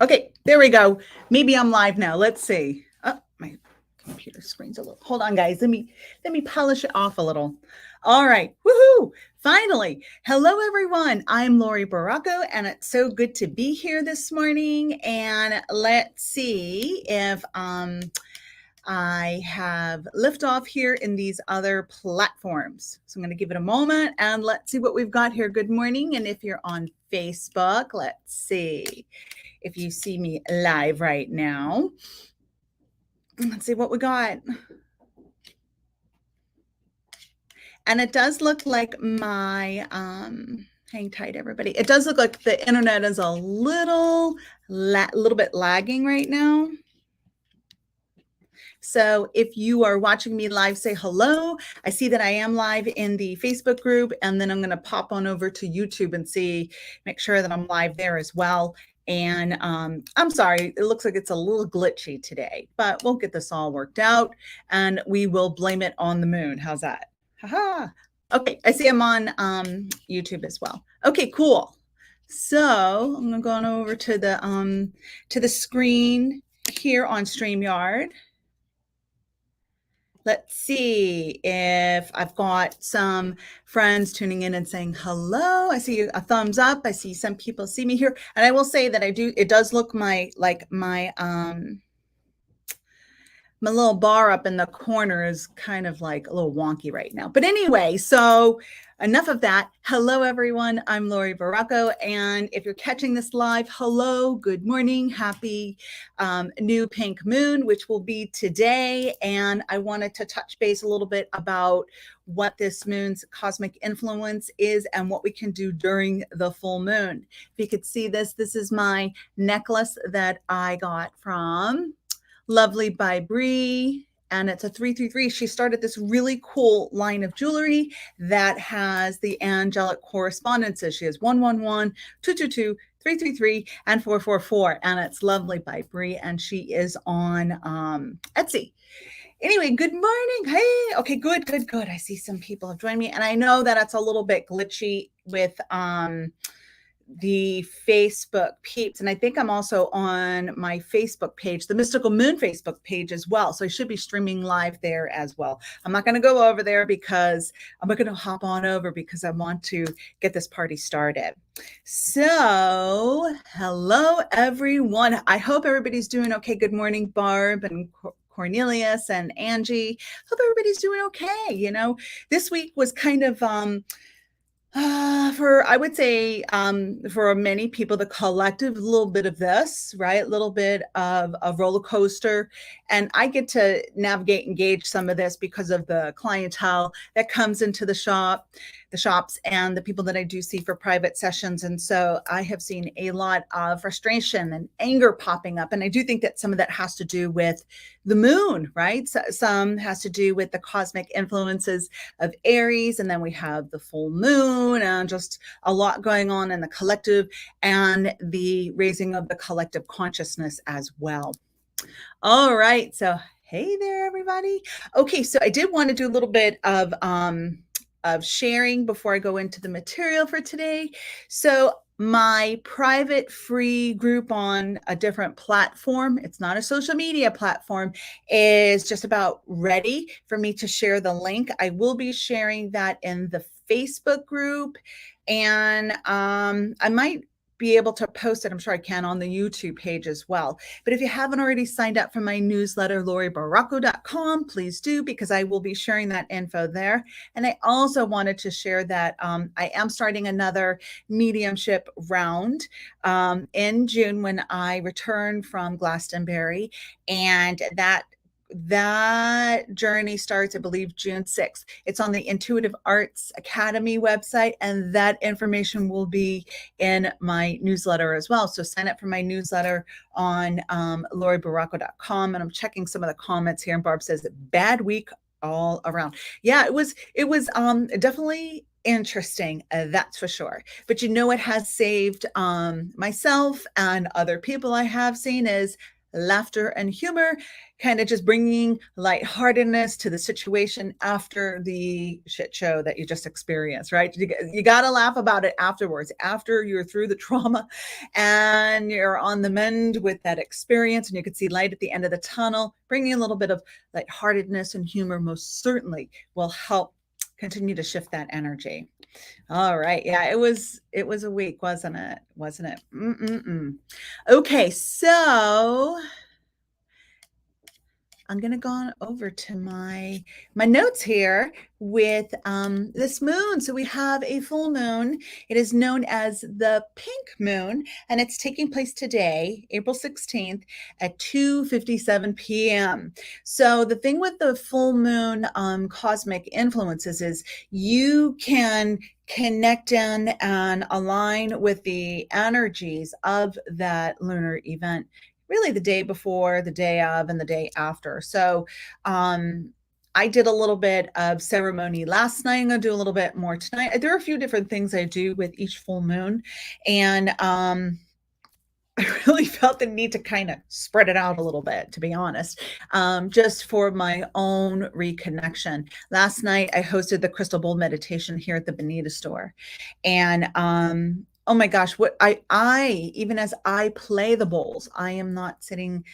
Okay, there we go. Maybe I'm live now. Let's see. Oh, my computer screen's a little. Hold on, guys. Let me polish it off a little. All right. Woohoo! Finally. Hello, everyone. I'm Laurie Barraco, and it's so good to be here this morning. And let's see if I have liftoff here in these other platforms. So I'm going to give it a moment and let's see what we've got here. Good morning. And if you're on Facebook, let's see if you see me live right now. Let's see what we got. And it does look like my, hang tight, everybody. It does look like the internet is a little bit lagging right now. So if you are watching me live, say hello. I see that I am live in the Facebook group, and then I'm going to pop on over to YouTube and make sure that I'm live there as well. And I'm sorry, it looks like it's a little glitchy today, but we'll get this all worked out and we will blame it on the moon. How's that? Haha. Okay, I see I'm on YouTube as well. Okay, cool. So I'm gonna go on over to the screen here on StreamYard. Let's see if I've got some friends tuning in and saying hello. I see a thumbs up. I see some people see me here. And I will say that it does look my little bar up in the corner is kind of like a little wonky right now. But anyway, so enough of that. Hello, everyone. I'm Laurie Barraco. And if you're catching this live, hello, good morning, happy new pink moon, which will be today. And I wanted to touch base a little bit about what this moon's cosmic influence is and what we can do during the full moon. If you could see this is my necklace that I got from Lovely by Bree, and it's a 333. She started this really cool line of jewelry that has the angelic correspondences. She has 111, 222, 333, and 444, and it's Lovely by Bree, and she is on Etsy. Anyway, good morning. Hey, okay, good. I see some people have joined me, and I know that it's a little bit glitchy with the Facebook peeps. And I think I'm also on my Facebook page, the Mystical Moon Facebook page as well. So I should be streaming live there as well. I'm not going to go over there because I'm not going to hop on over because I want to get this party started. So hello, everyone. I hope everybody's doing okay. Good morning, Barb and Cornelius and Angie. Hope everybody's doing okay. You know, this week was kind of, I would say, for many people, the collective little bit of this, right? A little bit of a roller coaster. And I get to navigate and gauge some of this because of the clientele that comes into the shops and the people that I do see for private sessions. And so I have seen a lot of frustration and anger popping up. And I do think that some of that has to do with the moon, right? So some has to do with the cosmic influences of Aries. And then we have the full moon and just a lot going on in the collective and the raising of the collective consciousness as well. All right. So, hey there, everybody. Okay. So I did want to do a little bit of sharing before I go into the material for today. So my private free group on a different platform, it's not a social media platform, is just about ready for me to share the link. I will be sharing that in the Facebook group, and I might be able to post it, I'm sure I can, on the YouTube page as well. But if you haven't already signed up for my newsletter, lauriebarraco.com, please do, because I will be sharing that info there. And I also wanted to share that I am starting another mediumship round in June when I return from Glastonbury, and that journey starts, I believe, June 6th. It's on the Intuitive Arts Academy website, and that information will be in my newsletter as well. So sign up for my newsletter on lauriebarraco.com. And I'm checking some of the comments here. And Barb says, bad week all around. Yeah, it was definitely interesting, that's for sure. But you know what has saved myself and other people I have seen is laughter and humor kind of just bringing lightheartedness to the situation after the shit show that you just experienced, right? You got to laugh about it afterwards, after you're through the trauma and you're on the mend with that experience and you can see light at the end of the tunnel. Bringing a little bit of lightheartedness and humor most certainly will help continue to shift that energy. All right. Yeah, it was a week, wasn't it? Wasn't it? Mm-mm-mm. Okay, so I'm going to go on over to my notes here with this moon. So we have a full moon. It is known as the pink moon, and it's taking place today, April 16th at 2:57 p.m. So the thing with the full moon cosmic influences is you can connect in and align with the energies of that lunar event really the day before, the day of, and the day after. So I did a little bit of ceremony last night. I'm going to do a little bit more tonight. There are a few different things I do with each full moon. And I really felt the need to kind of spread it out a little bit, to be honest, just for my own reconnection. Last night, I hosted the Crystal Bowl meditation here at the Bonita store. And oh my gosh, what I even as I play the bowls, I am not sitting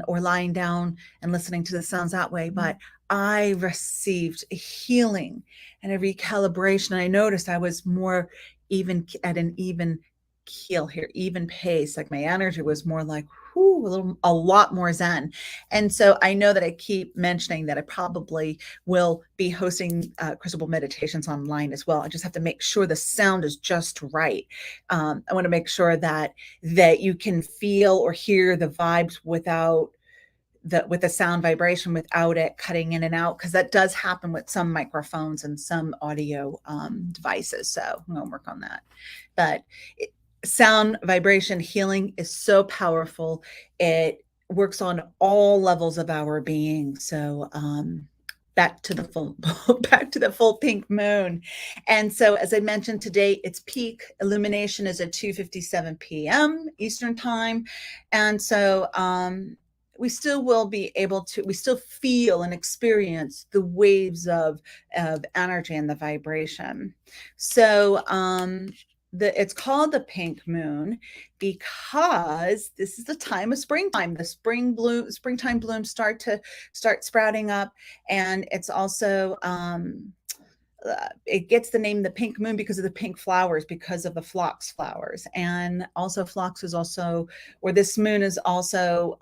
or lying down and listening to the sounds that way, but I received a healing and a recalibration. And I noticed I was more even at an even keel here, even pace. Like my energy was more like, whoo, a lot more zen. And so I know that I keep mentioning that I probably will be hosting Crystal Ball meditations online as well. I just have to make sure the sound is just right. I want to make sure that you can feel or hear the vibes without with the sound vibration without it cutting in and out, because that does happen with some microphones and some audio devices. So I'm going to work on that. But sound vibration healing is so powerful. It works on all levels of our being. So back to the full pink moon. And so as I mentioned today, its peak illumination is at 2:57 p.m. Eastern time. And so we still will be able to, we still feel and experience the waves of energy and the vibration. So it's called the pink moon because this is the time of springtime. The springtime blooms start sprouting up, and it's also it gets the name the pink moon because of the pink flowers, because of the phlox flowers. And also phlox is also, or this moon is also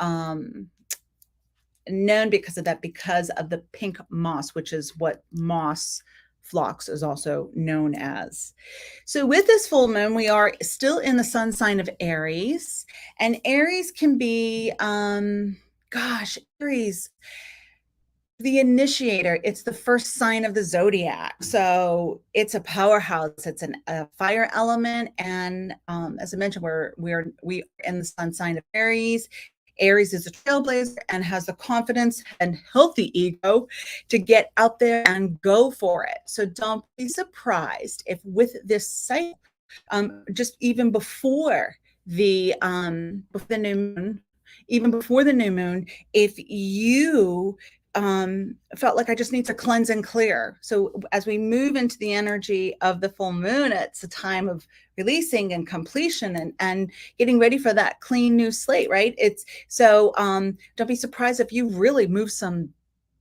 known because of that, because of the pink moss, which is what moss phlox is also known as. So with this full moon, we are still in the sun sign of Aries, and Aries can be, Aries, the initiator. It's the first sign of the zodiac. So it's a powerhouse. It's a fire element. And as I mentioned, we are in the sun sign of Aries. Aries is a trailblazer and has the confidence and healthy ego to get out there and go for it. So don't be surprised if with this cycle, just even before the new moon, even before the new moon, if you felt like I just need to cleanse and clear. So as we move into the energy of the full moon, it's a time of releasing and completion and getting ready for that clean new slate, right? It's so don't be surprised if you really move some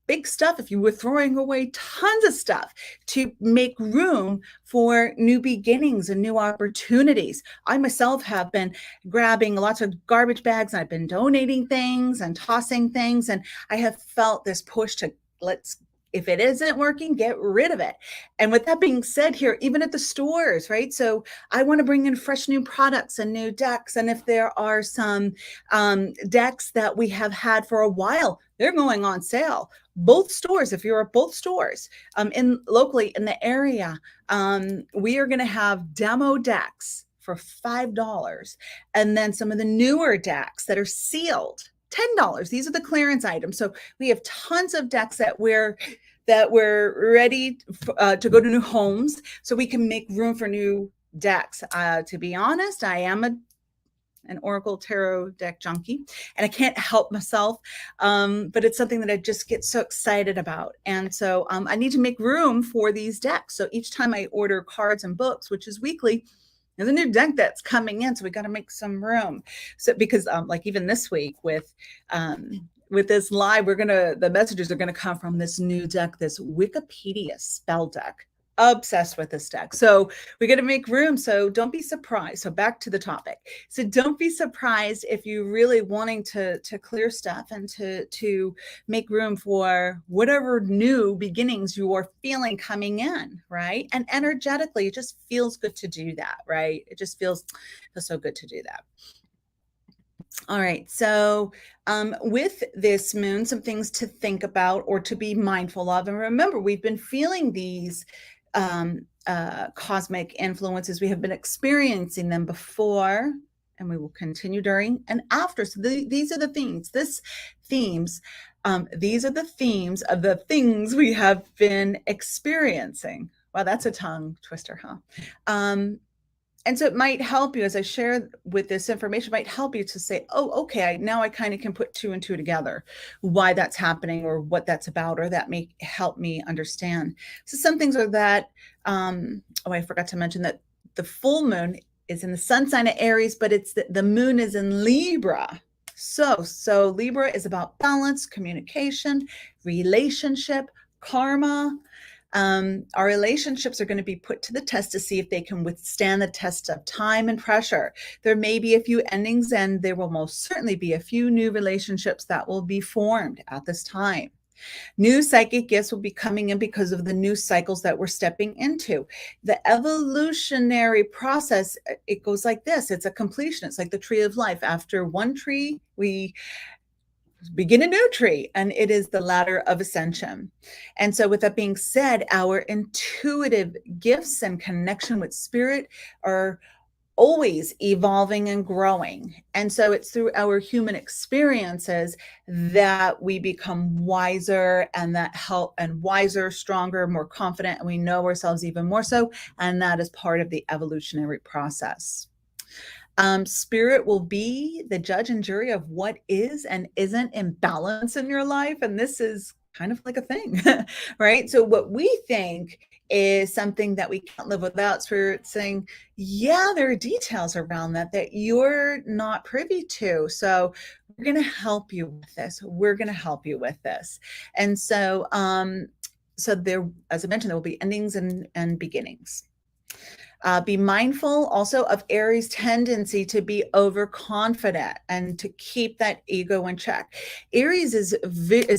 big stuff, if you were throwing away tons of stuff to make room for new beginnings and new opportunities. I myself have been grabbing lots of garbage bags, and I've been donating things and tossing things, and I have felt this push to if it isn't working, get rid of it. And with that being said here, even at the stores, right? So I want to bring in fresh new products and new decks. And if there are some decks that we have had for a while, they're going on sale. Both stores, if you're at both stores locally in the area, we are going to have demo decks for $5. And then some of the newer decks that are sealed, $10. These are the clearance items. So we have tons of decks that we're ready to go to new homes, so we can make room for new decks. To be honest, I am an Oracle Tarot deck junkie, and I can't help myself. But it's something that I just get so excited about. And so I need to make room for these decks. So each time I order cards and books, which is weekly, there's a new deck that's coming in. So we got to make some room. So because like even this week with this live, the messages are going to come from this new deck, this Wikipedia spell deck. Obsessed with this deck. So we got to make room. So don't be surprised. So back to the topic. So don't be surprised if you're really wanting to clear stuff and to make room for whatever new beginnings you are feeling coming in, right? And energetically, it just feels good to do that, right? It just feels so good to do that. All right, so with this moon, some things to think about or to be mindful of. And remember, we've been feeling these cosmic influences. We have been experiencing them before, and we will continue during and after. So these are the themes. These are the themes of the things we have been experiencing. Wow, that's a tongue twister, huh? And so it might help you, as I share with this information, might help you to say, oh, okay, now I kind of can put two and two together, why that's happening or what that's about, or that may help me understand. So some things are that, I forgot to mention that the full moon is in the sun sign of Aries, but it's the moon is in Libra. So Libra is about balance, communication, relationship, karma. Our relationships are going to be put to the test to see if they can withstand the test of time and pressure. There may be a few endings, and there will most certainly be a few new relationships that will be formed at this time. New psychic gifts will be coming in because of the new cycles that we're stepping into. The evolutionary process, it goes like this. It's a completion. It's like the tree of life. After one tree, we begin a new tree, and it is the ladder of ascension. And so with that being said, our intuitive gifts and connection with spirit are always evolving and growing. And so it's through our human experiences that we become wiser, and that help, and wiser, stronger, more confident, and we know ourselves even more so. And that is part of the evolutionary process. Spirit will be the judge and jury of what is and isn't in balance in your life. And this is kind of like a thing, right? So what we think is something that we can't live without. Spirit saying, yeah, there are details around that you're not privy to. So we're going to help you with this. We're going to help you with this. And so, so there, as I mentioned, there will be endings and beginnings. Be mindful also of Aries' tendency to be overconfident and to keep that ego in check. Aries is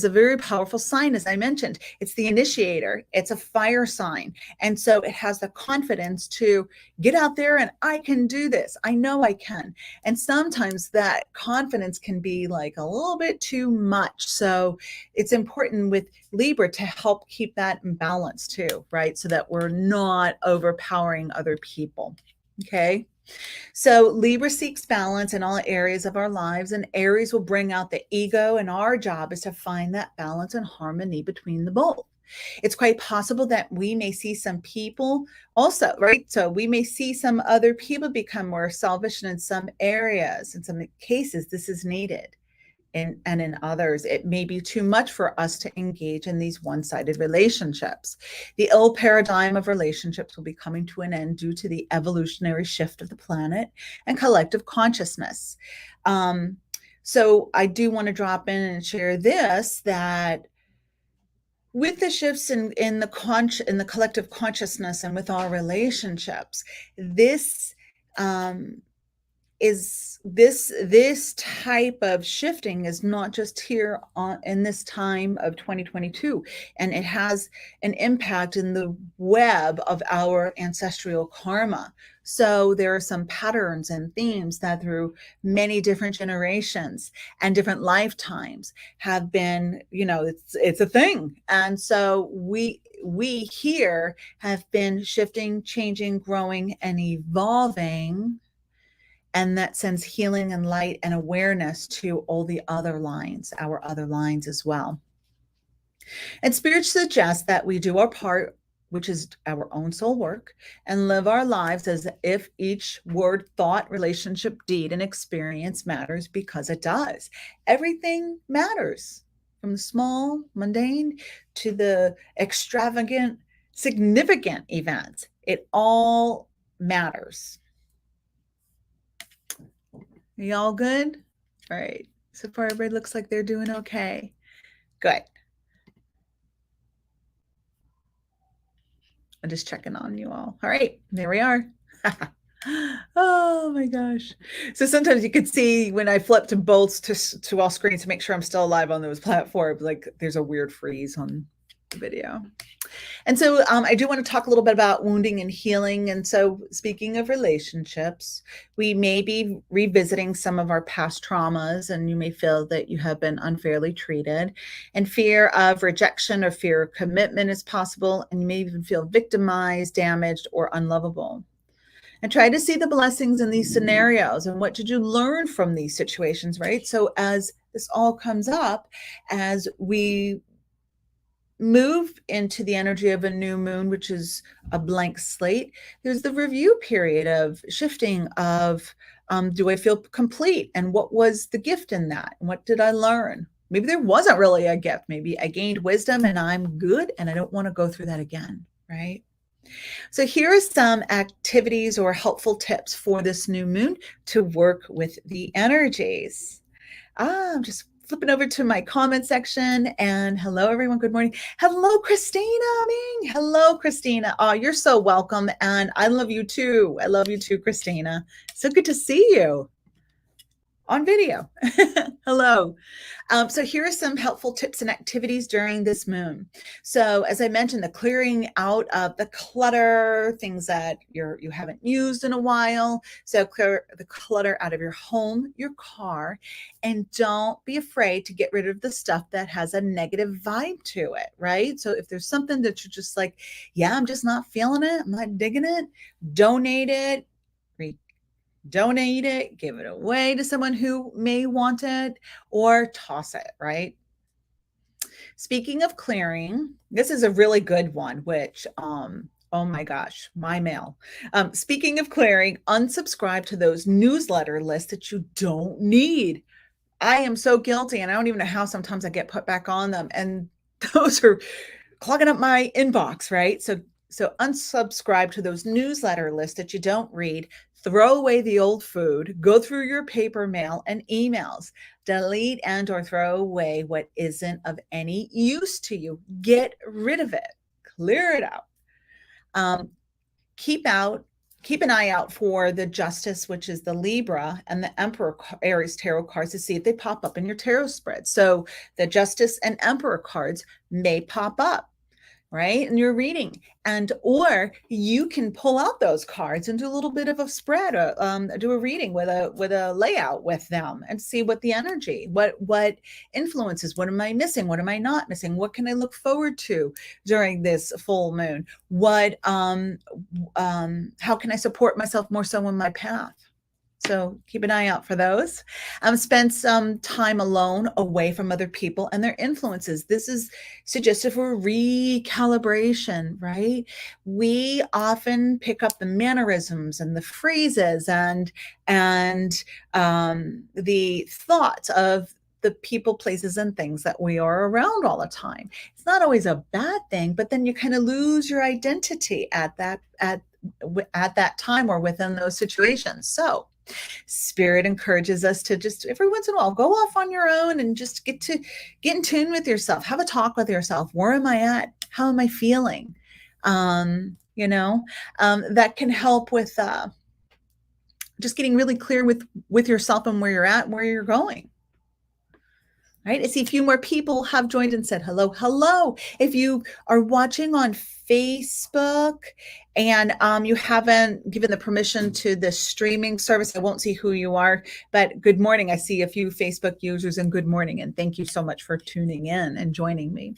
a very powerful sign, as I mentioned. It's the initiator. It's a fire sign. And so it has the confidence to get out there and I can do this. I know I can. And sometimes that confidence can be like a little bit too much. So it's important with Libra to help keep that in balance too, right? So that we're not overpowering other people. Okay. So Libra seeks balance in all areas of our lives, and Aries will bring out the ego, and our job is to find that balance and harmony between the both. It's quite possible that we may see some people also, right? So we may see some other people become more selfish, and in some areas, in some cases, this is needed. And in others, it may be too much for us to engage in these one-sided relationships. The old paradigm of relationships will be coming to an end due to the evolutionary shift of the planet and collective consciousness. So I do want to drop in and share this, that with the shifts in the collective consciousness and with our relationships, this is this type of shifting is not just here in this time of 2022, and it has an impact in the web of our ancestral karma. So there are some patterns and themes that through many different generations and different lifetimes have been, it's a thing. And so we here have been shifting, changing, growing, and evolving. And that sends healing and light and awareness to all the other lines, our other lines as well. And spirit suggests that we do our part which is our own soul work, and live our lives as if each word, thought, relationship, deed, and experience matters, because it does. Everything matters, from the small, mundane to the extravagant, significant events. It all matters. Are y'all good? All right. So far, everybody looks like they're doing okay. Good. I'm just checking on you all. All right, there we are. Oh my gosh. So sometimes you could see when I flip to both to all screens to make sure I'm still alive on those platforms, like there's a weird freeze on the video. And so I do want to talk a little bit about wounding and healing. And so, speaking of relationships, we may be revisiting some of our past traumas, and you may feel that you have been unfairly treated. And fear of rejection or fear of commitment is possible. And you may even feel victimized, damaged, or unlovable. And try to see the blessings in these scenarios, and what did you learn from these situations, right? So, as this all comes up, as we move into the energy of a new moon, which is a blank slate, there's the review period of shifting of, do I feel complete? And what was the gift in that? And what did I learn? Maybe there wasn't really a gift. Maybe I gained wisdom and I'm good and I don't want to go through that again, right? So here are some activities or helpful tips for this new moon to work with the energies. I'm just flipping over to my comment section, and hello everyone, good morning. Hello Christina Ming. Hello Christina. Oh, you're so welcome, and I love you too. I love you too, Christina. So good to see you on video. Hello. So here are some helpful tips and activities during this moon. So as I mentioned, the clearing out of the clutter, things that you haven't used in a while. So clear the clutter out of your home, your car, and don't be afraid to get rid of the stuff that has a negative vibe to it, right? So if there's something that you're just like, yeah, I'm just not feeling it, I'm not digging it, donate it, donate it, give it away to someone who may want it, or toss it, right? Speaking of clearing, this is a really good one, which, oh my gosh, my mail. Speaking of clearing, unsubscribe to those newsletter lists that you don't need. I am so guilty, and I don't even know how sometimes I get put back on them. And those are clogging up my inbox, right? So unsubscribe to those newsletter lists that you don't read. Throw away the old food, go through your paper mail and emails, delete and or throw away what isn't of any use to you. Get rid of it, clear it out. Keep an eye out for the Justice, which is the Libra, and the Emperor Aries tarot cards to see if they pop up in your tarot spread. So the Justice and Emperor cards may pop up, right, in your reading, and or you can pull out those cards and do a little bit of a spread, do a reading with a layout with them, and see what the energy, what influences, what am I missing, what am I not missing, what can I look forward to during this full moon, what how can I support myself more so in my path. So keep an eye out for those. Spend some time alone, away from other people and their influences. This is suggested for recalibration, right? We often pick up the mannerisms and the phrases and the thoughts of the people, places, and things that we are around all the time. It's not always a bad thing, but then you kind of lose your identity at that time or within those situations. So Spirit encourages us to just every once in a while go off on your own and just get in tune with yourself, have a talk with yourself. Where am I at? How am I feeling? That can help with just getting really clear with yourself and where you're at and where you're going. Right. I see a few more people have joined and said hello. Hello. If you are watching on Facebook and you haven't given the permission to the streaming service, I won't see who you are, but good morning. I see a few Facebook users, and good morning. And thank you so much for tuning in and joining me.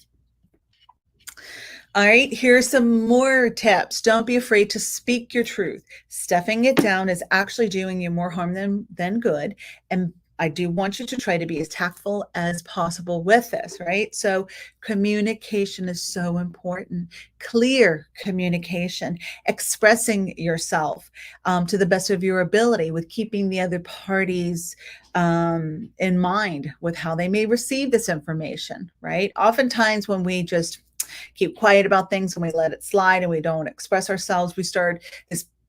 All right, here's some more tips. Don't be afraid to speak your truth. Stuffing it down is actually doing you more harm than good. And I do want you to try to be as tactful as possible with this, right? So communication is so important. Clear communication, expressing yourself to the best of your ability with keeping the other parties in mind with how they may receive this information, right? Oftentimes when we just keep quiet about things and we let it slide and we don't express ourselves, we start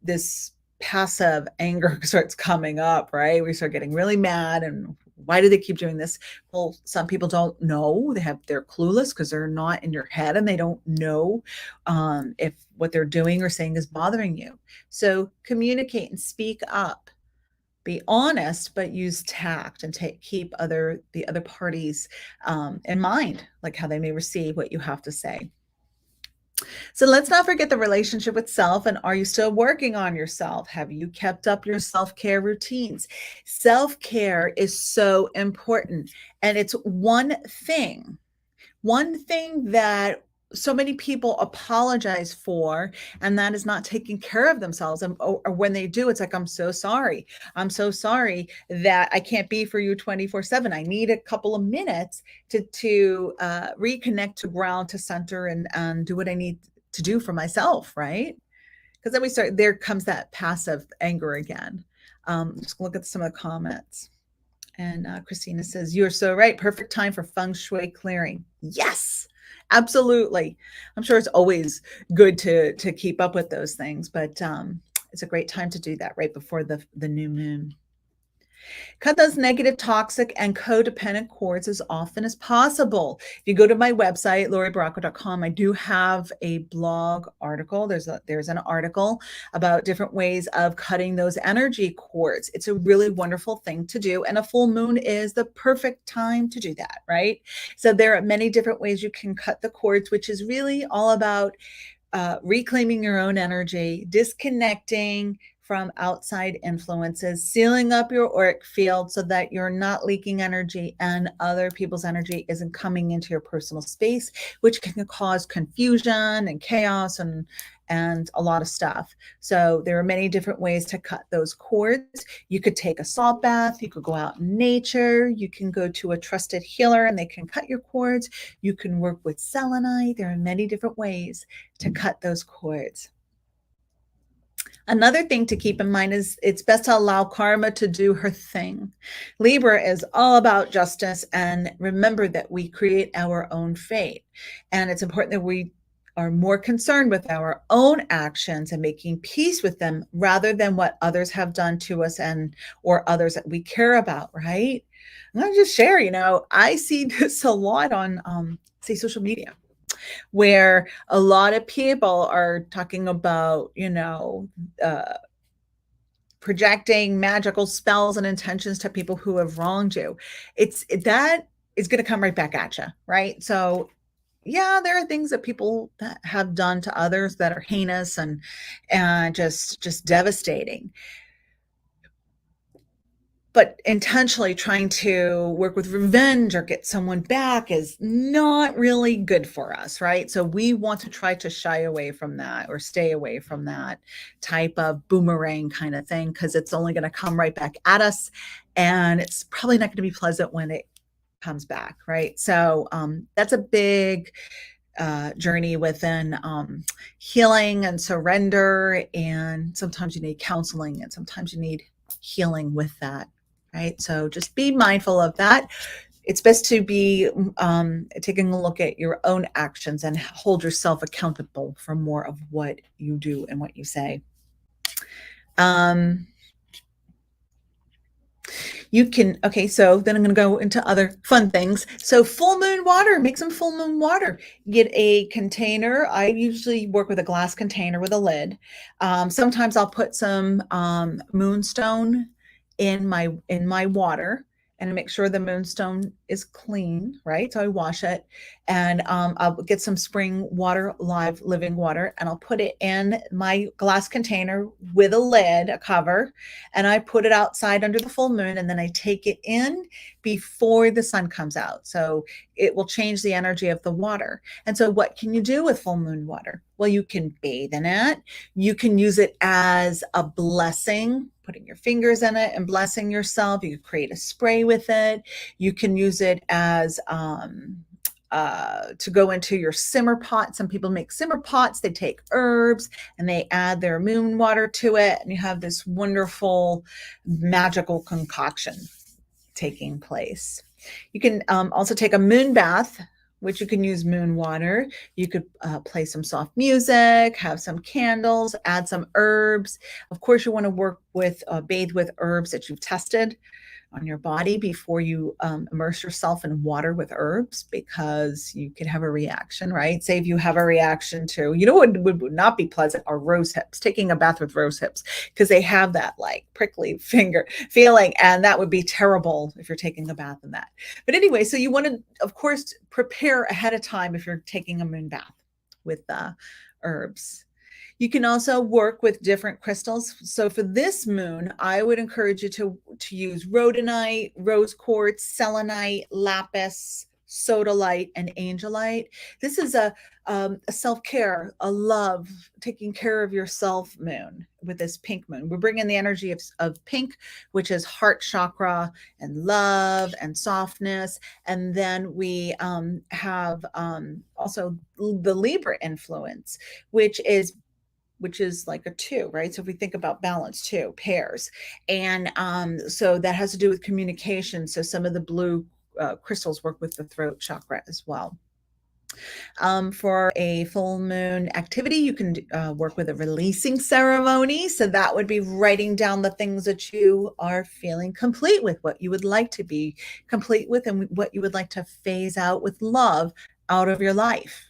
this passive anger starts coming up, right? We start getting really mad and why do they keep doing this? Well, some people don't know. They're clueless because they're not in your head and they don't know if what they're doing or saying is bothering you. So communicate and speak up. Be honest, but use tact and keep the other parties in mind, like how they may receive what you have to say. So let's not forget the relationship with self. And are you still working on yourself? Have you kept up your self care routines? Self care is so important. And it's one thing that so many people apologize for, and that is not taking care of themselves. Or when they do, it's like, I'm so sorry. I'm so sorry that I can't be for you 24/7. I need a couple of minutes to reconnect to ground, to center, and do what I need to do for myself, right? Because then there comes that passive anger again. Just look at some of the comments. And Christina says, you're so right. Perfect time for feng shui clearing. Yes, absolutely. I'm sure it's always good to keep up with those things, but it's a great time to do that right before the new moon. Cut those negative, toxic, and codependent cords as often as possible. If you go to my website, lauriebarraco.com, I do have a blog article. There's an article about different ways of cutting those energy cords. It's a really wonderful thing to do, and a full moon is the perfect time to do that, right? So there are many different ways you can cut the cords, which is really all about reclaiming your own energy, disconnecting from outside influences, sealing up your auric field so that you're not leaking energy and other people's energy isn't coming into your personal space, which can cause confusion and chaos and a lot of stuff. So there are many different ways to cut those cords. You could take a salt bath, you could go out in nature, you can go to a trusted healer and they can cut your cords. You can work with selenite. There are many different ways to cut those cords. Another thing to keep in mind is it's best to allow karma to do her thing. Libra is all about justice, and remember that we create our own fate. And it's important that we are more concerned with our own actions and making peace with them rather than what others have done to us or others that we care about, right? I'm going to just share, I see this a lot on, say, social media, where a lot of people are talking about, projecting magical spells and intentions to people who have wronged you. That is going to come right back at you, right? So yeah, there are things that people that have done to others that are heinous and just devastating. But intentionally trying to work with revenge or get someone back is not really good for us, right? So we want to try to shy away from that or stay away from that type of boomerang kind of thing, because it's only going to come right back at us. And it's probably not going to be pleasant when it comes back, right? So that's a big journey within healing and surrender. And sometimes you need counseling and sometimes you need healing with that. Right. So just be mindful of that. It's best to be taking a look at your own actions and hold yourself accountable for more of what you do and what you say. So then I'm going to go into other fun things. So full moon water, make some full moon water. Get a container. I usually work with a glass container with a lid. Sometimes I'll put some moonstone in my water and make sure the moonstone is clean, right? So I wash it and I'll get some spring water, live living water, and I'll put it in my glass container with a lid, a cover, and I put it outside under the full moon, and then I take it in before the sun comes out. So it will change the energy of the water. And so what can you do with full moon water? Well, you can bathe in it. You can use it as a blessing putting your fingers in it and blessing yourself. You could create a spray with it. You can use it as to go into your simmer pot. Some people make simmer pots. They take herbs and they add their moon water to it, and you have this wonderful magical concoction taking place. You can also take a moon bath, which you can use moon water. You could play some soft music, have some candles, add some herbs. Of course, you want to work with, bathe with herbs that you've tested on your body before you immerse yourself in water with herbs, because you could have a reaction, right? Say if you have a reaction to, you know what would not be pleasant are rose hips, taking a bath with rose hips, because they have that like prickly finger feeling, and that would be terrible if you're taking a bath in that. But anyway, so you want to, of course, prepare ahead of time if you're taking a moon bath with herbs. You can also work with different crystals. So for this moon, I would encourage you to use rhodonite, rose quartz, selenite, lapis, sodalite, and angelite. This is a self-care, a love, taking care of yourself moon with this pink moon. We're bringing the energy of pink, which is heart chakra and love and softness. And then we have also the Libra influence, which is like a 2, right? So if we think about balance, 2 pairs. And so that has to do with communication. So some of the blue crystals work with the throat chakra as well. For a full moon activity, you can work with a releasing ceremony. So that would be writing down the things that you are feeling complete with, what you would like to be complete with, and what you would like to phase out with love out of your life.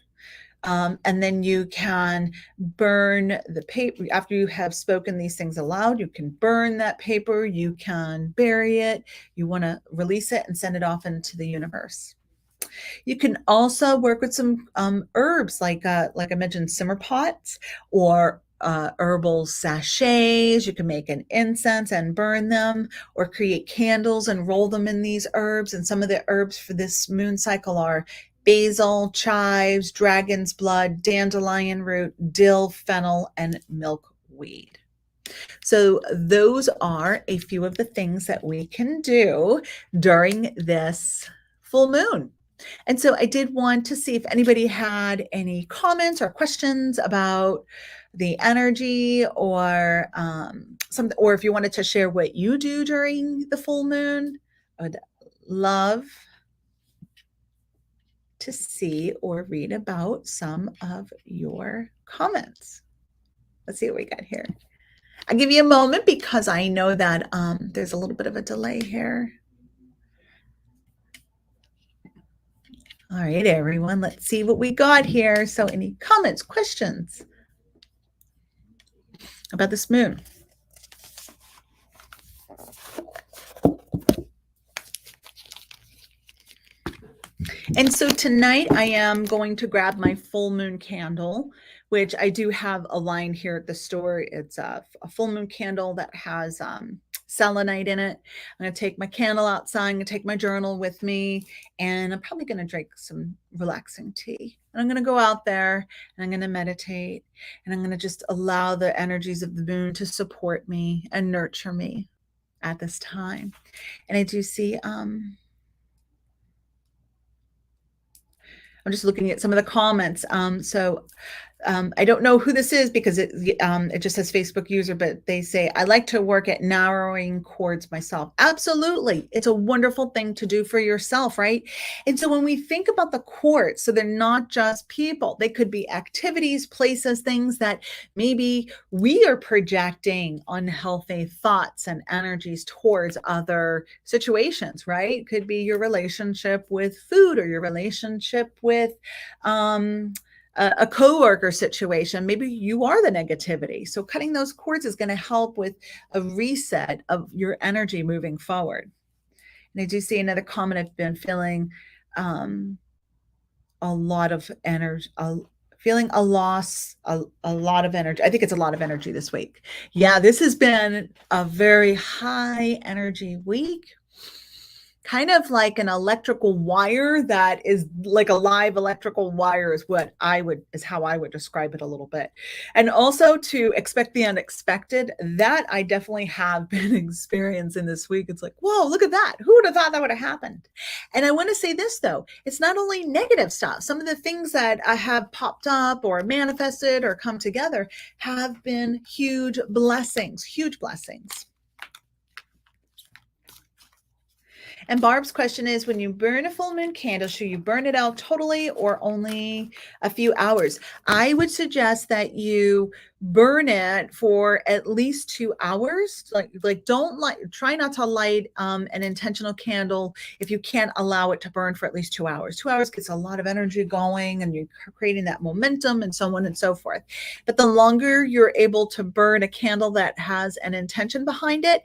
And then you can burn the paper. After you have spoken these things aloud, you can burn that paper, you can bury it, you want to release it and send it off into the universe. You can also work with some herbs, like I mentioned, simmer pots, or herbal sachets. You can make an incense and burn them, or create candles and roll them in these herbs. And some of the herbs for this moon cycle are basil, chives, dragon's blood, dandelion root, dill, fennel, and milkweed. So those are a few of the things that we can do during this full moon. And so I did want to see if anybody had any comments or questions about the energy, or something, or if you wanted to share what you do during the full moon. I would love to see or read about some of your comments. Let's see what we got here. I'll give you a moment because I know that there's a little bit of a delay here. All right, everyone, let's see what we got here. So any comments, questions about this moon? And so tonight I am going to grab my full moon candle, which I do have a line here at the store. It's a full moon candle that has selenite in it. I'm going to take my candle outside. I'm going to take my journal with me, and I'm probably going to drink some relaxing tea. And I'm going to go out there and I'm going to meditate, and I'm going to just allow the energies of the moon to support me and nurture me at this time. And I do see I'm just looking at some of the comments. I don't know who this is because it just says Facebook user, but they say, I like to work at narrowing chords myself. Absolutely. It's a wonderful thing to do for yourself, right? And so when we think about the chords, so they're not just people, they could be activities, places, things that maybe we are projecting unhealthy thoughts and energies towards other situations, right? It could be your relationship with food, or your relationship with a coworker situation. Maybe you are the negativity. So cutting those cords is going to help with a reset of your energy moving forward. And I do see another comment. I've been feeling a lot of energy, feeling a loss, a lot of energy. I think it's a lot of energy this week. Yeah, this has been a very high energy week. kind of like an electrical wire that is like a live electrical wire is how I would describe it a little bit. And also to expect the unexpected, that I definitely have been experiencing this week. It's like, whoa, look at that. Who would have thought that would have happened? And I want to say this though, it's not only negative stuff. Some of the things that I have popped up or manifested or come together have been huge blessings, huge blessings. And Barb's question is, when you burn a full moon candle, should you burn it out totally or only a few hours? I would suggest that you burn it for at least 2 hours. Try not to light an intentional candle if you can't allow it to burn for at least 2 hours. 2 hours gets a lot of energy going and you're creating that momentum and so on and so forth. But the longer you're able to burn a candle that has an intention behind it,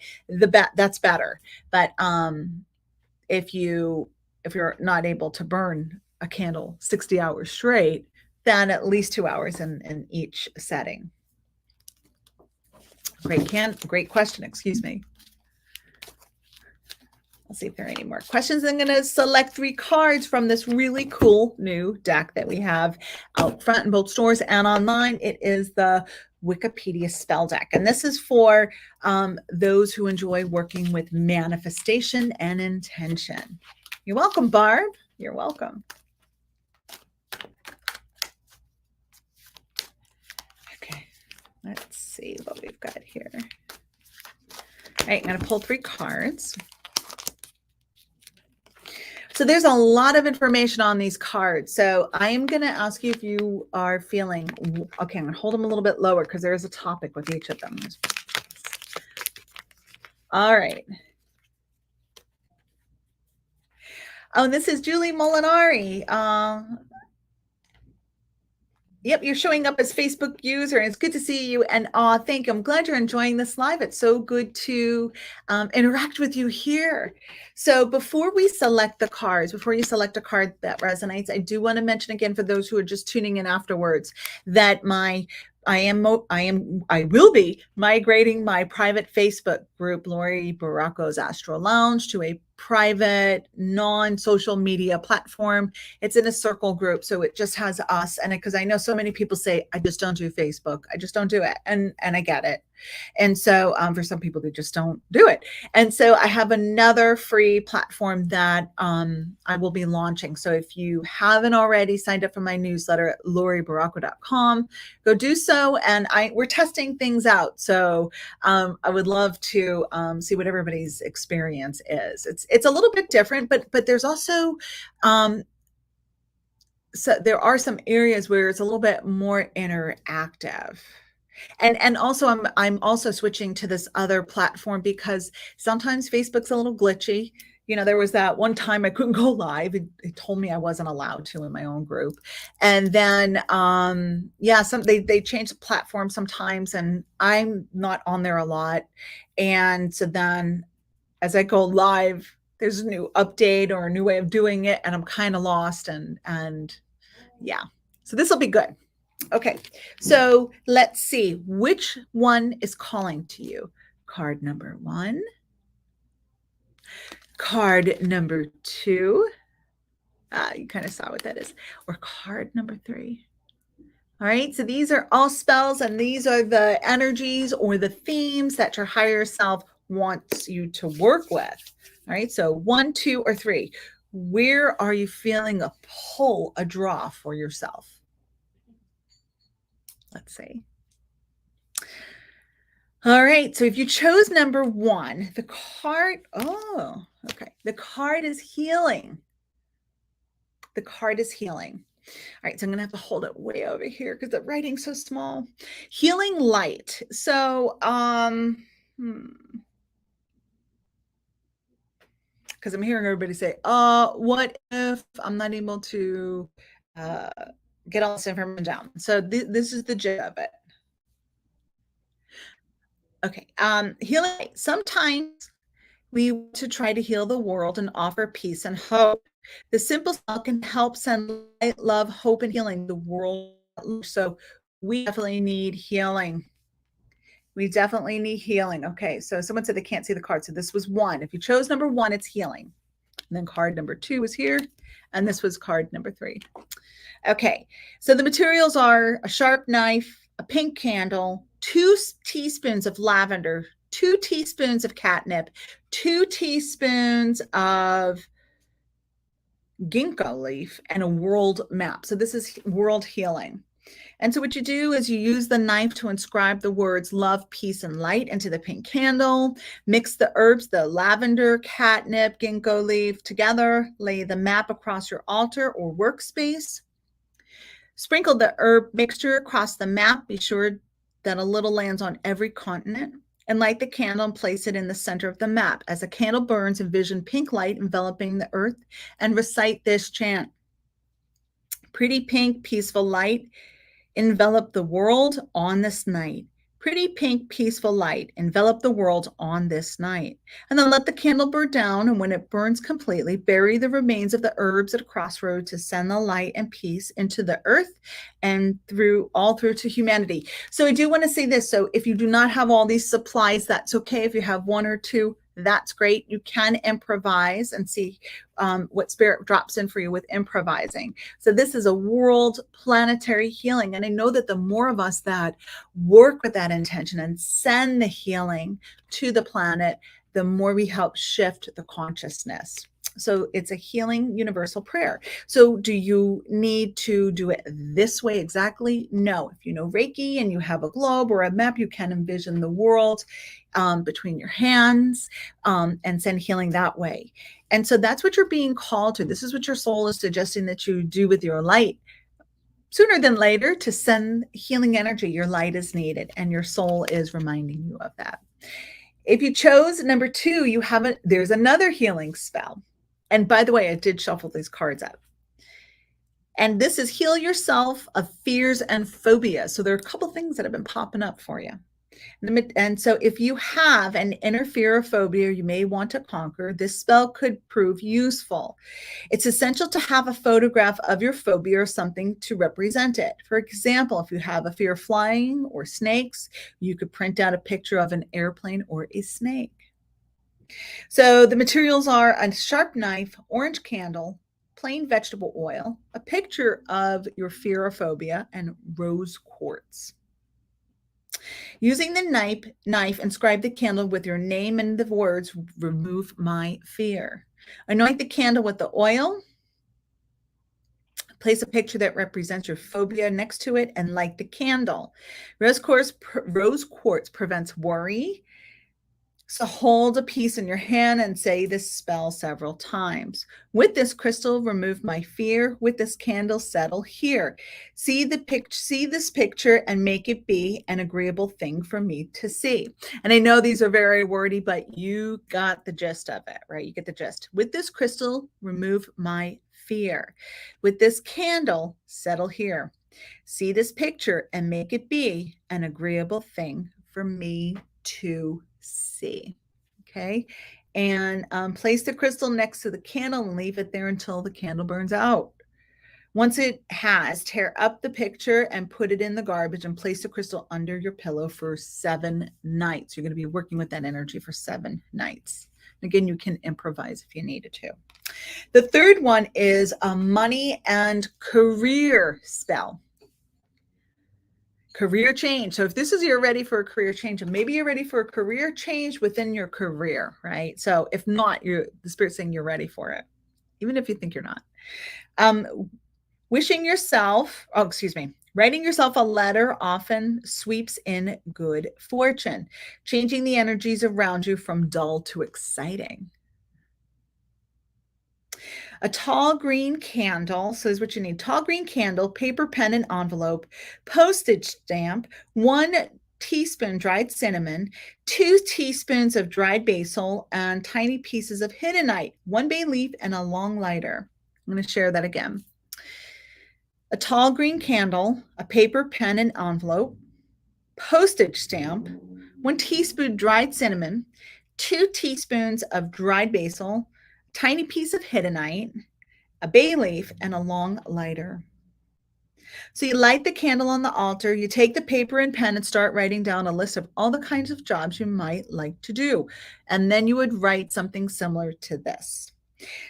that's better. But if you're not able to burn a candle 60 hours straight, then at least 2 hours in each setting. Great question, excuse me. Let's see if there are any more questions. I'm going to select 3 cards from this really cool new deck that we have out front in both stores and online. It is the Wikipedia spell deck. And this is for those who enjoy working with manifestation and intention. You're welcome, Barb. You're welcome. Okay, let's see what we've got here. All right, I'm going to pull 3 cards. So there's a lot of information on these cards. So I'm going to ask you if you are feeling, okay, I'm going to hold them a little bit lower because there is a topic with each of them. All right. Oh, and this is Julie Molinari. Yep, you're showing up as Facebook user. And it's good to see you. And thank you. I'm glad you're enjoying this live. It's so good to interact with you here. So before we select the cards, before you select a card that resonates, I do want to mention again for those who are just tuning in afterwards that I will be migrating my private Facebook group, Laurie Barraco's Astro Lounge, to a private non-social media platform. It's in a circle group, so it just has us. And because I know so many people say, I just don't do Facebook. I just don't do it. And I get it. And so for some people, they just don't do it. And so I have another free platform that I will be launching. So if you haven't already signed up for my newsletter at lauriebarraco.com, go do so. And we're testing things out. So I would love to see what everybody's experience is. It's a little bit different, but there's also so there are some areas where it's a little bit more interactive. And also I'm also switching to this other platform because sometimes Facebook's a little glitchy. You know, there was that one time I couldn't go live. It told me I wasn't allowed to in my own group. And then they change the platform sometimes and I'm not on there a lot. And so then as I go live, there's a new update or a new way of doing it and I'm kind of lost and yeah. So this will be good. Okay, so let's see which one is calling to you. Card number 1, card number 2. You kind of saw what that is. Or card number 3. All right, so these are all spells and these are the energies or the themes that your higher self wants you to work with. All right, so 1, 2, or 3. Where are you feeling a pull, a draw for yourself? Let's see. All right, so if you chose number 1, the card, the card is healing. The card is healing. All right, so I'm going to have to hold it way over here because the writing's so small. Healing light. So, because I'm hearing everybody say, what if I'm not able to get all this information down? So this is the gist of it. Okay, healing light. Sometimes we want to try to heal the world and offer peace and hope. The simple spell can help send light, love, hope, and healing to the world. So we definitely need healing. We definitely need healing. Okay, so someone said they can't see the card. So this was 1. If you chose number 1, it's healing. And then card number 2 is here, and this was card number 3. Okay, so the materials are a sharp knife, a pink candle, 2 teaspoons of lavender, 2 teaspoons of catnip, 2 teaspoons of ginkgo leaf, and a world map. So this is world healing. And so what you do is you use the knife to inscribe the words love, peace, and light into the pink candle. Mix the herbs, the lavender, catnip, ginkgo leaf together. Lay the map across your altar or workspace. Sprinkle the herb mixture across the map. Be sure that a little lands on every continent. And light the candle and place it in the center of the map. As the candle burns, envision pink light enveloping the earth and recite this chant. Pretty pink, peaceful light, envelop the world on this night. Pretty pink, peaceful light, envelop the world on this night. And then let the candle burn down, and when it burns completely, bury the remains of the herbs at a crossroad to send the light and peace into the earth and through to humanity. So I do want to say this. So if you do not have all these supplies, that's okay. If you have 1 or 2, that's great. You can improvise and see what spirit drops in for you with improvising. So this is a world planetary healing. And I know that the more of us that work with that intention and send the healing to the planet, the more we help shift the consciousness. So it's a healing universal prayer. So do you need to do it this way exactly? No. If you know Reiki and you have a globe or a map, you can envision the world between your hands and send healing that way. And so that's what you're being called to. This is what your soul is suggesting that you do with your light. Sooner than later, to send healing energy, your light is needed, and your soul is reminding you of that. If you chose number 2, there's another healing spell. And by the way, I did shuffle these cards out. And this is heal yourself of fears and phobias. So there are a couple things that have been popping up for you. And so if you have an inner fear or phobia you may want to conquer, this spell could prove useful. It's essential to have a photograph of your phobia or something to represent it. For example, if you have a fear of flying or snakes, you could print out a picture of an airplane or a snake. So the materials are a sharp knife, orange candle, plain vegetable oil, a picture of your fear or phobia, and rose quartz. Using the knife, inscribe the candle with your name and the words, remove my fear. Anoint the candle with the oil. Place a picture that represents your phobia next to it and light the candle. Rose quartz prevents worry. So hold a piece in your hand and say this spell several times. With this crystal, remove my fear. With this candle, settle here. See this picture and make it be an agreeable thing for me to see. And I know these are very wordy, but you got the gist of it, right? You get the gist. With this crystal, remove my fear. With this candle, settle here. See this picture and make it be an agreeable thing for me to see. Okay. And place the crystal next to the candle and leave it there until the candle burns out. Once it has, tear up the picture and put it in the garbage and place the crystal under your pillow for 7 nights. You're going to be working with that energy for 7 nights. Again, you can improvise if you needed to. The third one is a money and career spell. Career change. So if this is you're ready for a career change, and maybe you're ready for a career change within your career, right? So if not, the Spirit's saying you're ready for it, even if you think you're not. Writing yourself a letter often sweeps in good fortune, changing the energies around you from dull to exciting. A tall green candle, so is what you need. Tall green candle, paper, pen, and envelope, postage stamp, 1 teaspoon dried cinnamon, 2 teaspoons of dried basil, and tiny pieces of hiddenite, 1 bay leaf, and a long lighter. I'm going to share that again. A tall green candle, a paper, pen, and envelope, postage stamp, 1 teaspoon dried cinnamon, 2 teaspoons of dried basil, tiny piece of hiddenite, a bay leaf, and a long lighter. So you light the candle on the altar, you take the paper and pen and start writing down a list of all the kinds of jobs you might like to do. And then you would write something similar to this.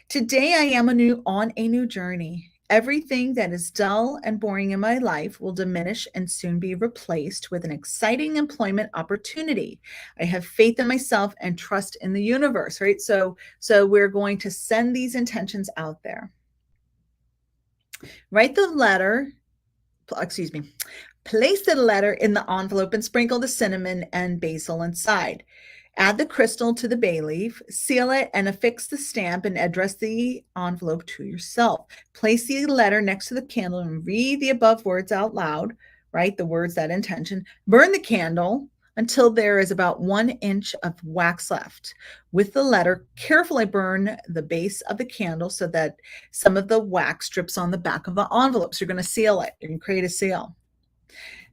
Today I am on a new journey. Everything that is dull and boring in my life will diminish and soon be replaced with an exciting employment opportunity. I have faith in myself and trust in the universe, right? So we're going to send these intentions out there. Write the letter, excuse me, place the letter in the envelope and sprinkle the cinnamon and basil inside. Add the crystal to the bay leaf, seal it, and affix the stamp and address the envelope to yourself. Place the letter next to the candle and read the above words out loud, right? The words, that intention. Burn the candle until there is about 1 inch of wax left. With the letter, carefully burn the base of the candle so that some of the wax drips on the back of the envelope. So you're going to seal it. You're going to create a seal.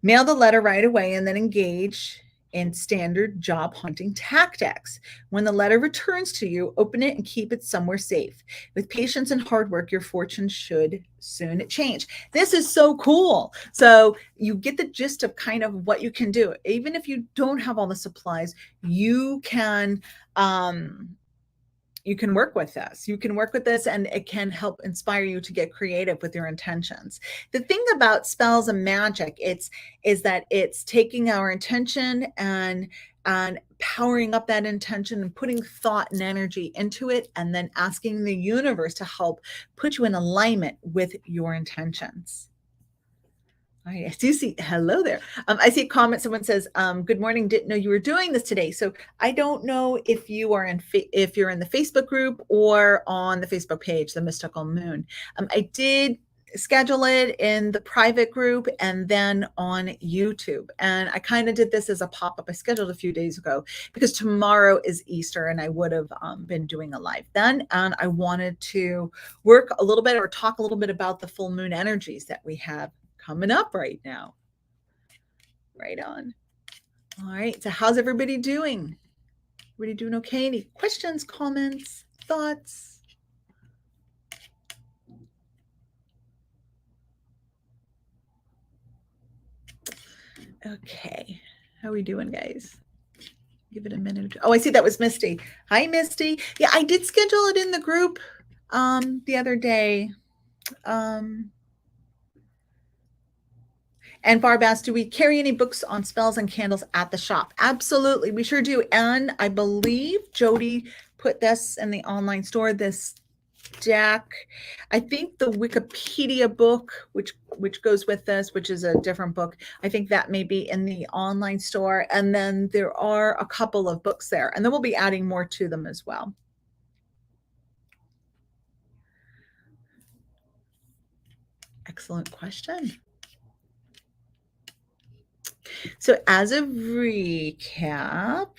Mail the letter right away and then engage in standard job hunting tactics. When the letter returns to you, open it and keep it somewhere safe. With patience and hard work, your fortune should soon change. This is so cool. So you get the gist of kind of what you can do. Even if you don't have all the supplies, you can work with this. You can work with this, and it can help inspire you to get creative with your intentions. The thing about spells and magic, is that it's taking our intention and powering up that intention and putting thought and energy into it, and then asking the universe to help put you in alignment with your intentions. I do see. Hello there. I see a comment. Someone says, "Good morning. Didn't know you were doing this today." So I don't know if you are if you're in the Facebook group or on the Facebook page, the Mystical Moon. I did schedule it in the private group and then on YouTube. And I kind of did this as a pop-up. I scheduled a few days ago because tomorrow is Easter, and I would have been doing a live then. And I wanted to work a little bit or talk a little bit about the full moon energies that we have coming up right now. Right on. All right. So how's everybody doing? Everybody doing okay? Any questions, comments, thoughts? Okay. How are we doing, guys? Give it a minute. Oh, I see that was Misty. Hi, Misty. Yeah, I did schedule it in the group the other day. And Barb asked, do we carry any books on spells and candles at the shop? Absolutely, we sure do. And I believe Jody put this in the online store, this deck. I think the Wikipedia book, which goes with this, which is a different book, I think that may be in the online store. And then there are a couple of books there. And then we'll be adding more to them as well. Excellent question. So as a recap,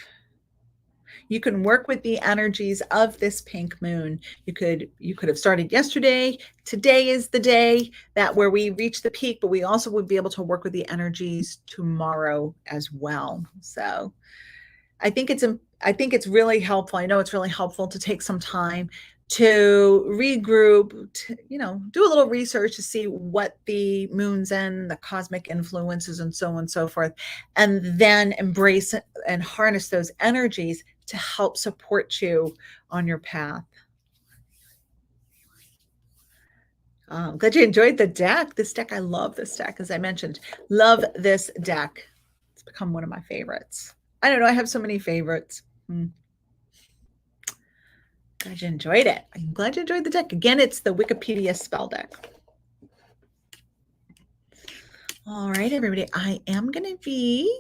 you can work with the energies of this pink moon. You could have started yesterday. Today is the day that where we reach the peak, but we also would be able to work with the energies tomorrow as well. So I think it's really helpful. I know it's really helpful to take some time to regroup, to, do a little research to see what the moon's in, the cosmic influences, and so on and so forth, and then embrace and harness those energies to help support you on your path. Glad you enjoyed the deck. This deck, I love this deck. As I mentioned, love this deck. It's become one of my favorites. I don't know. I have so many favorites. Glad you enjoyed it. I'm glad you enjoyed the deck. Again, it's the Wikipedia spell deck. All right, everybody. I am going to be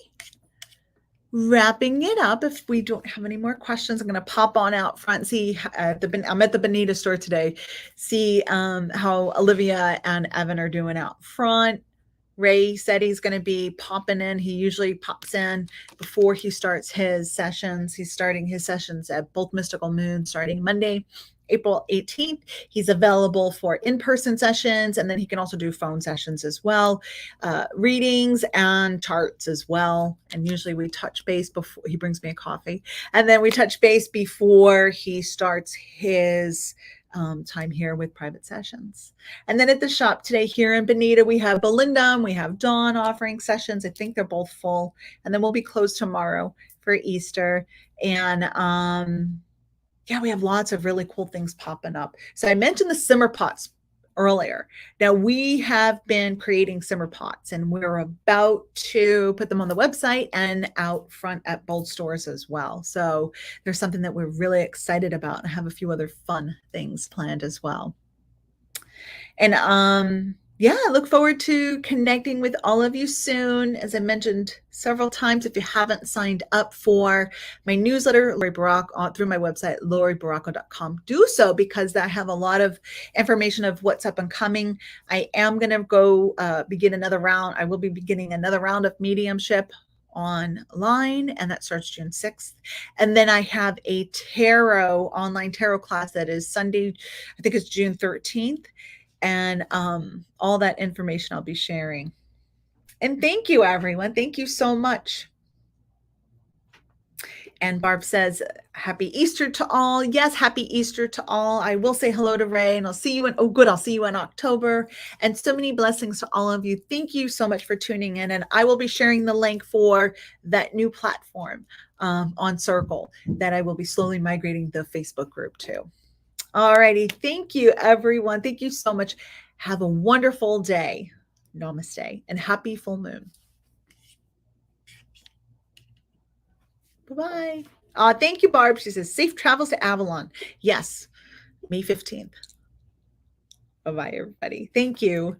wrapping it up. If we don't have any more questions, I'm going to pop on out front. See, I'm at the Bonita store today. See how Olivia and Evan are doing out front. Ray said he's going to be popping in. He usually pops in before he starts his sessions. He's starting his sessions at both Mystical Moon starting Monday, April 18th. He's available for in-person sessions, and then he can also do phone sessions as well, readings and charts as well. And usually we touch base before he brings me a coffee, and then we touch base before he starts his time here with private sessions. And then at the shop today here in Bonita, we have Belinda and we have Dawn offering sessions. I think they're both full, and then we'll be closed tomorrow for Easter. And yeah, we have lots of really cool things popping up. So I mentioned the simmer pots earlier. Now we have been creating simmer pots and we're about to put them on the website and out front at Bold stores as well. So there's something that we're really excited about and have a few other fun things planned as well. And yeah, I look forward to connecting with all of you soon. As I mentioned several times, if you haven't signed up for my newsletter, Laurie Barraco, through my website, lauriebarraco.com, do so because I have a lot of information of what's up and coming. I am going to go begin another round. I will be beginning another round of mediumship online, and that starts June 6th. And then I have a online tarot class that is Sunday, I think it's June 13th. And all that information I'll be sharing. And thank you, everyone. Thank you so much. And Barb says, happy Easter to all. Yes, happy Easter to all. I will say hello to Ray and I'll see you I'll see you in October. And so many blessings to all of you. Thank you so much for tuning in. And I will be sharing the link for that new platform on Circle that I will be slowly migrating the Facebook group to. All righty. Thank you, everyone. Thank you so much. Have a wonderful day. Namaste and happy full moon. Bye-bye. Thank you, Barb. She says, safe travels to Avalon. Yes, May 15th. Bye-bye, everybody. Thank you.